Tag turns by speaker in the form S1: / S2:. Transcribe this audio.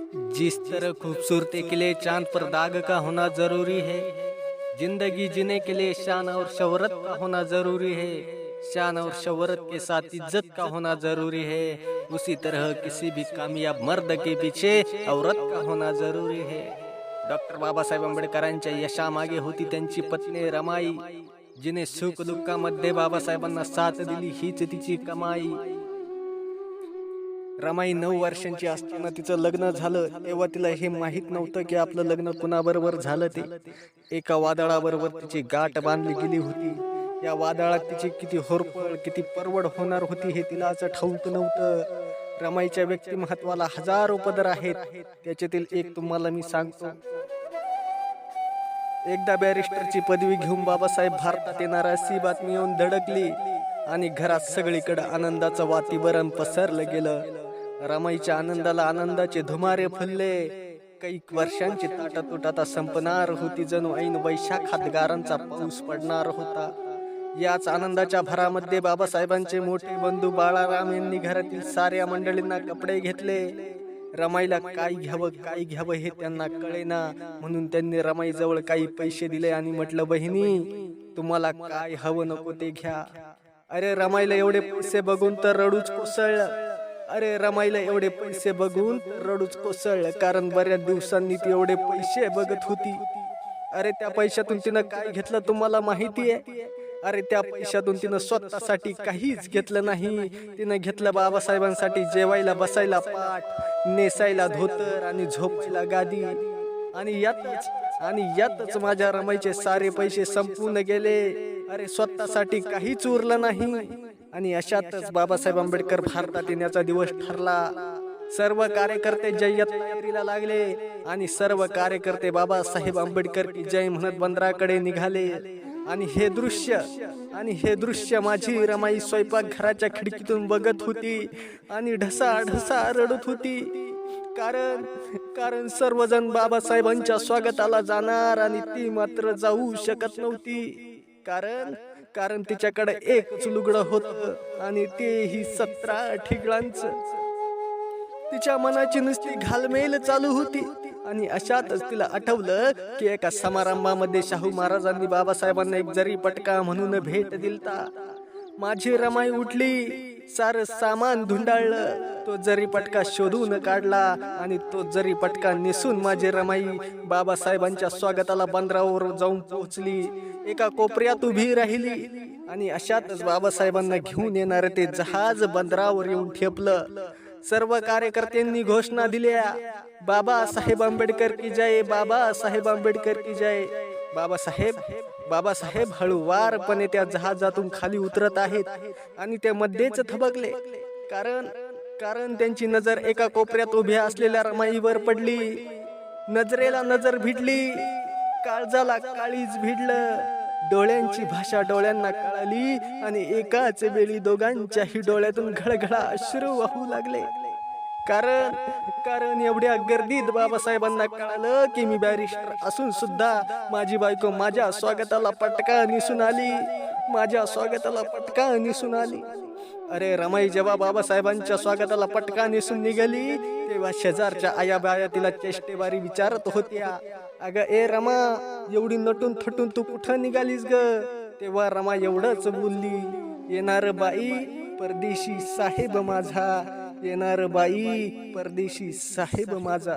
S1: जिस तरह खूबसूरती के लिए चांद पर दाग का होना जरूरी है, जिंदगी जीने के लिए शान और शोहरत का होना जरूरी है। शान और शोहरत के साथ इज्जत का होना जरूरी है। उसी तरह किसी भी कामयाब मर्द के पीछे औरत का होना जरूरी है। डॉक्टर बाबासाहेब आंबेडकरांच्या यशामागे होती त्यांची पत्नी रमाई, जिने सुख दुःखामध्ये बाबासाहेबांना साथ दिली, हीच तिची कमाई। रमाई 9 वर्षांची असताना तिचं लग्न झालं, तेव्हा तिला हे माहीत नव्हतं की आपलं लग्न कुणाबरोबर झालं ते। एका वादळाबरोबर तिची गाठ बांधली गेली होती। या वादळात तिची किती होरपळ, किती परवड होणार होती हे तिला असं ठाऊक नव्हतं। रमाईच्या व्यक्तिमत्वाला हजारो पदर आहेत, त्याच्यातील एक तुम्हाला मी सांगतो। एकदा बॅरिस्टरची पदवी घेऊन बाबासाहेब भारतात येणार अशी बातमी येऊन धडकली आणि घरात सगळीकडे आनंदाचं वातावरण पसरलं गेलं। रमाईच्या आनंदाला आनंदाचे धुमारे फुलले। काही वर्षांची ताटातूट आता संपणार होती, जणू ऐन वैशाखात गारांचा पाऊस पडणार होता। याच आनंदाच्या भरामध्ये बाबासाहेबांचे मोठे बंधू बाळाराम यांनी घरातील साऱ्या मंडळींना कपडे घेतले। रमाईला काय घ्यावं हे त्यांना कळेना, म्हणून त्यांनी रमाईजवळ काही पैसे दिले आणि म्हटलं, बहिणी तुम्हाला काय हवं नको ते घ्या। अरे रमाईला एवढे पैसे बघून तर रडूच कोसळलं। कारण बऱ्याच दिवसांनी ती एवढे पैसे बघत होती। अरे त्या पैशातून तिनं काय घेतलं तुम्हाला माहिती आहे? अरे त्या पैशातून तिनं स्वतःसाठी काहीच घेतलं नाही। तिनं घेतलं बाबासाहेबांसाठी जेवायला बसायला पाट, नेसायला धोतर आणि झोपायला गादी। आणि यातच माझ्या रमाईचे सारे पैसे संपून गेले। अरे स्वतःसाठी काहीच उरलं नाही। आणि अशातच बाबासाहेब आंबेडकर भारतात येण्याचा दिवस ठरला। सर्व कार्यकर्ते जय्यत तयारीला लागले आणि सर्व कार्यकर्ते बाबासाहेब आंबेडकर की जय म्हणत बंदराकडे निघाले। आणि हे दृश्य माझी रमाई स्वयंपाकघराच्या खिडकीतून बघत होती आणि ढसा रडत होती। कारण सर्वजण बाबासाहेबांच्या स्वागताला जाणार आणि ती मात्र जाऊ शकत नव्हती। कारण तिच्याकडे एकच लुगडं होतं आणि तेही 17 ठिगळांचं। तिच्या मनाची नुसती घालमेल चालू होती। आणि अशातच तिला आठवलं की एका समारंभामध्ये शाहू महाराजांनी बाबासाहेबांना एक जरी पटका म्हणून भेट दिलता। माझी रमाई उठली, सारं सामान धुंडाळलं, तो जरी पटका शोधून काढला आणि तो जरी पटका नेसून माझी रमाई बाबासाहेबांच्या स्वागताला बंदरावर जाऊन पोहोचली। एका कोपऱ्यात उभी राहिली आणि अशातच बाबासाहेबांना घेऊन येणार ते जहाज बंदरावर येऊन ठेपलं। सर्व कार्यकर्त्यांनी घोषणा दिल्या, बाबासाहेब आंबेडकर की जय, बाबासाहेब आंबेडकर की जय। बाबासाहेब हळूवारपणे त्या जहाजातून खाली उतरत आहेत आणि ते मध्येच थबकले। कारण त्यांची नजर एका कोपऱ्यात उभ्या असलेल्या रमाईवर पडली। नजरेला नजर भिडली, काळजाला काळीज भिडलं, डोळ्यांची भाषा डोळ्यांना कळाली आणि एकाच वेळी दोघांच्याही डोळ्यातून घळघळा अश्रू वाहू लागले। कारण एवढ्या गर्दीत बाबासाहेबांना कळालं की मी बॅरिस्टर असून सुद्धा माझी बायको माझ्या स्वागताला पटका निसून आली। अरे रमाई जेव्हा बाबासाहेबांच्या स्वागताला पटका नेसून निघाली, तेव्हा शेजारच्या आयाबाया तिला चेष्टेवारी विचारत होत्या, अगं ए रमा, एवढी नटून थटून तू कुठं निघालीस ग? तेव्हा रमा एवढंच बोलली, येणार बाई परदेशी साहेब माझा, येणार बाई परदेशी साहेब माझा।